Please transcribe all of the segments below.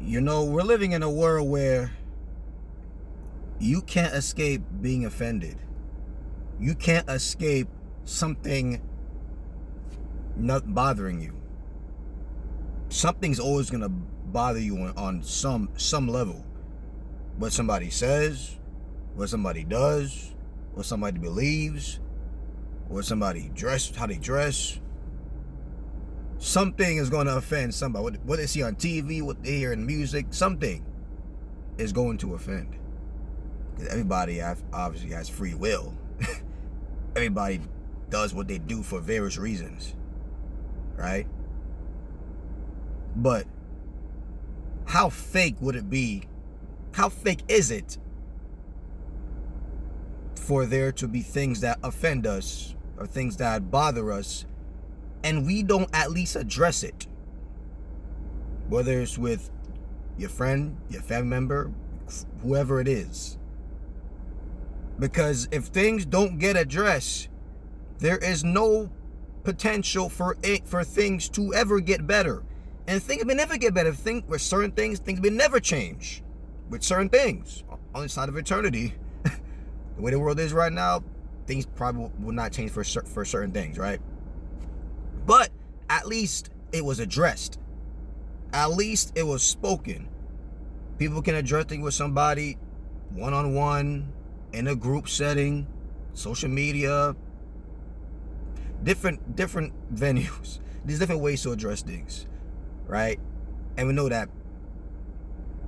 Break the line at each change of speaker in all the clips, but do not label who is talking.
We're living in a world where you can't escape being offended. You can't escape something not bothering you. Something's always gonna bother you on some level. What somebody says, what somebody does, what somebody believes, what somebody how they dress. Something is going to offend somebody. What they see on TV, what they hear in music, something is going to offend. Because everybody obviously has free will. Everybody does what they do for various reasons, right? But how fake would it be? How fake is it for there to be things that offend us or things that bother us, and we don't at least address it? Whether it's with your friend, your family member, whoever it is. Because if things don't get addressed, there is no potential for things to ever get better. And things may never get better. With certain things may never change. With certain things, on the side of eternity, the way the world is right now, things probably will not change for certain things, right? But at least it was addressed. At least it was spoken. People can address things with somebody one-on-one, in a group setting, social media, different venues. There's different ways to address things, right? And we know that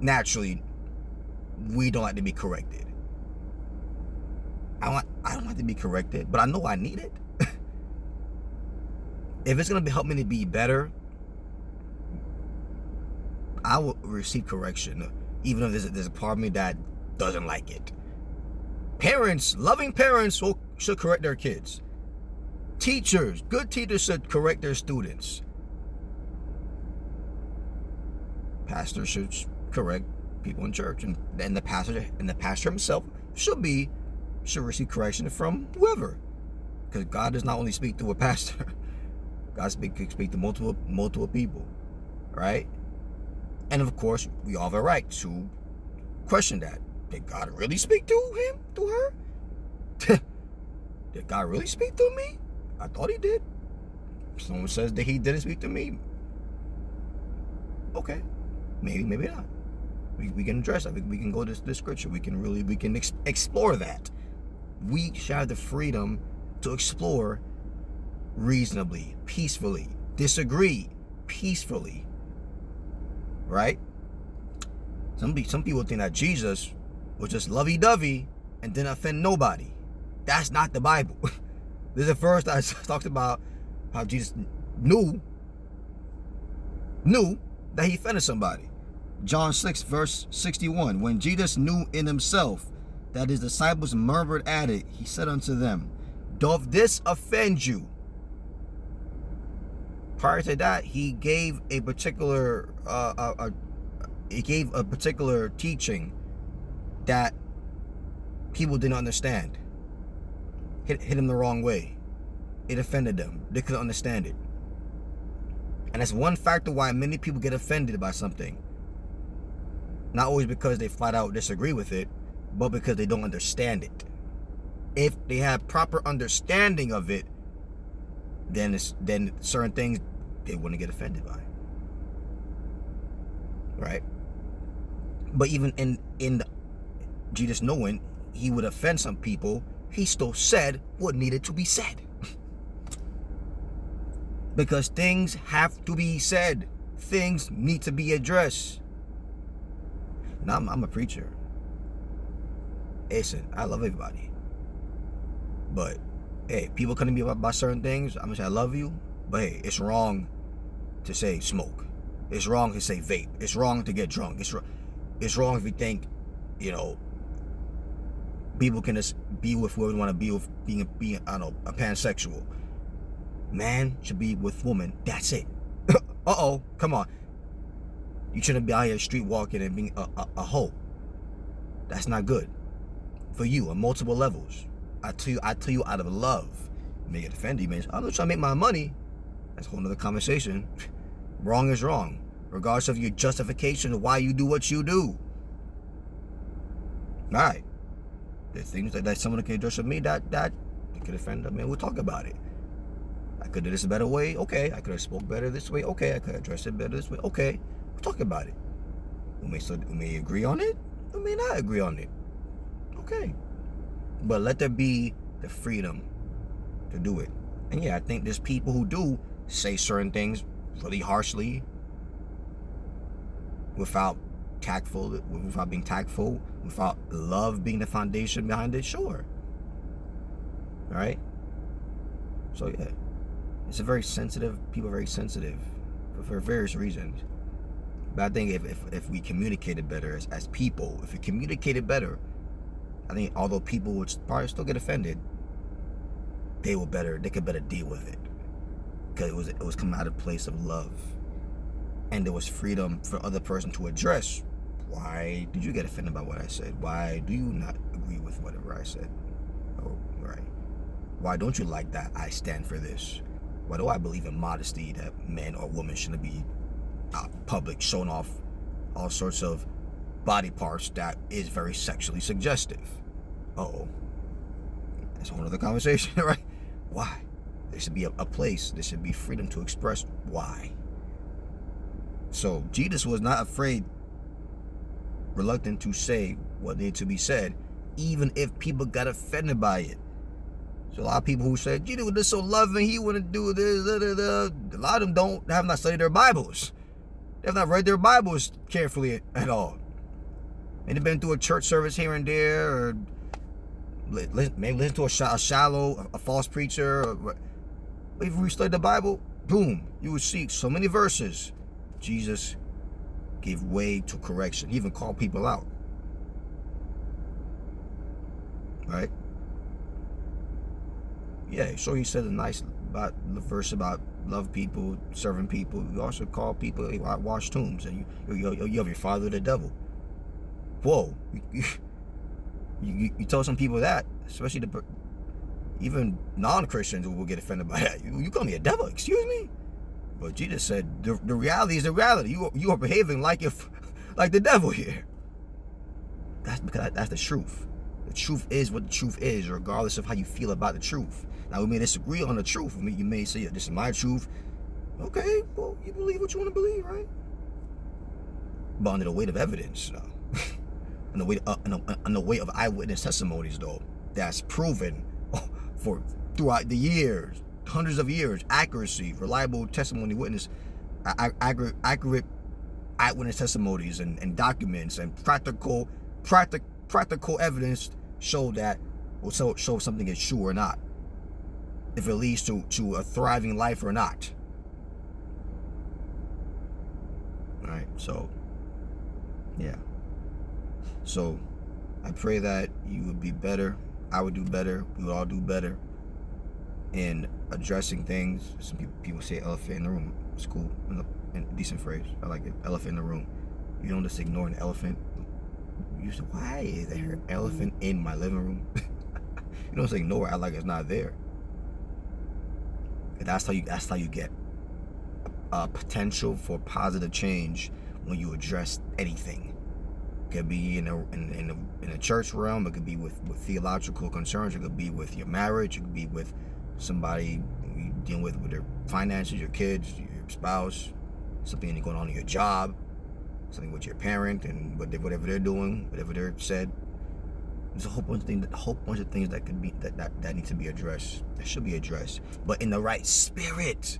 naturally we don't like to be corrected. I don't like to be corrected, but I know I need it. If it's gonna help me to be better, I will receive correction, even if there's a part of me that doesn't like it. Loving parents should correct their kids. Teachers, good teachers should correct their students. Pastors should correct people in church, and the pastor himself should receive correction from whoever, because God does not only speak to a pastor. God can speak to multiple people, right? And of course, we all have a right to question that. Did God really speak to him, to her? Did God really speak to me? I thought he did. Someone says that he didn't speak to me. Okay, maybe not. We can address that. We can go to the scripture. We can explore that. We should have the freedom to explore reasonably, peacefully, disagree peacefully, right? Some people think that Jesus was just lovey-dovey and didn't offend nobody. That's not the Bible. There's a verse that talks about how Jesus knew that he offended somebody. John 6, verse 61. When Jesus knew in himself that his disciples murmured at it, he said unto them, doth this offend you? Prior to that, he gave a particular teaching that people didn't understand. Hit him the wrong way. It offended them. They couldn't understand it. And that's one factor why many people get offended by something. Not always because they flat out disagree with it, but because they don't understand it. If they have proper understanding of it, then certain things they wouldn't get offended by. Right? But even in Jesus knowing he would offend some people, he still said what needed to be said. Because things have to be said. Things need to be addressed. Now, I'm a preacher. Listen, I love everybody. But, hey, people couldn't be about certain things. I'm going to say I love you. But, hey, it's wrong to say smoke. It's wrong to say vape. It's wrong to get drunk. It's wrong if you think, people can just be with whoever they want to be with, being I don't know, a pansexual. Man should be with woman. That's it. Uh-oh, come on. You shouldn't be out here street walking and being a hoe. That's not good for you on multiple levels. I tell you out of love. You may get offended, man. I'm not trying to make my money. That's a whole nother conversation. Wrong is wrong. regardless of your justification of why you do what you do. All right. The things that someone can address with me that you could offend them, and we'll talk about it. I could do this a better way. Okay. I could have spoke better this way. Okay. I could address it better this way. Okay. We'll talk about it. We may agree on it. We may not agree on it. Okay. But let there be the freedom to do it. And yeah, I think there's people who do say certain things really harshly without being tactful, without love being the foundation behind it. Sure. All right. So yeah, it's a very sensitive. People are very sensitive for various reasons. But I think if we communicated better as people, if we communicated better, I think although people would probably still get offended, they could better deal with it, because it was coming out of a place of love, and there was freedom for other person to address. Why did you get offended by what I said? Why do you not agree with whatever I said? Oh, right. Why don't you like that I stand for this? Why do I believe in modesty, that men or women shouldn't be public showing off all sorts of body parts that is very sexually suggestive? That's a whole other conversation, right? Why? There should be a place, there should be freedom to express why. So Jesus was not afraid, reluctant to say what needed to be said, even if people got offended by it. So a lot of people who said Jesus was just so loving, he wouldn't do this, a lot of them have not studied their Bibles. They have not read their Bibles carefully at all. And they've been through a church service here and there, or maybe listen to a false preacher. If we study the Bible, boom, you would see so many verses. Jesus gave way to correction. He even called people out. Right? Yeah, so he said about the verse about love people, serving people. You also call people wash tombs, and you have your father the devil. Whoa. You tell some people that, especially even non-Christians will get offended by that. You call me a devil? Excuse me? But Jesus said the reality is the reality. You are behaving like the devil here. That's because that's the truth. The truth is what the truth is, regardless of how you feel about the truth. Now, we may disagree on the truth. You may say, this is my truth. Okay, well, you believe what you want to believe, right? But under the weight of evidence, on the weight of eyewitness testimonies, though, that's proven throughout the years, hundreds of years, accuracy, reliable testimony, witness, accurate eyewitness testimonies and documents and practical evidence show if something is true or not, if it leads to a thriving life or not. All right, so yeah. So I pray that you would be better. I would do better. We would all do better in addressing things. Some people say elephant in the room. It's cool. Decent phrase. I like it. Elephant in the room. You don't just ignore an elephant. You say, why is there an elephant in my living room? You don't just ignore it. I like it's not there. And that's how you get potential for positive change when you address anything. It could be in a church realm. It could be with theological concerns. It could be with your marriage. It could be with somebody you dealing with their finances, your kids, your spouse, something going on in your job, something with your parent and whatever they're doing, whatever they're said. There's a whole bunch of things that could be that need to be addressed. That should be addressed, but in the right spirit.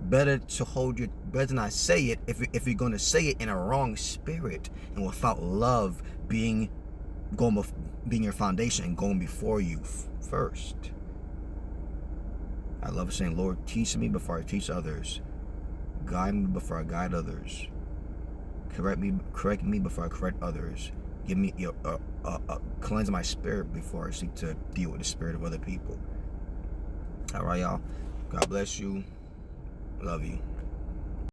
Better to not say it if you're going to say it in a wrong spirit and without love being your foundation and going before you first. I love saying, Lord, teach me before I teach others. Guide me before I guide others. Correct me before I correct others. Give me cleanse my spirit before I seek to deal with the spirit of other people. All right, y'all. God bless you. Love you.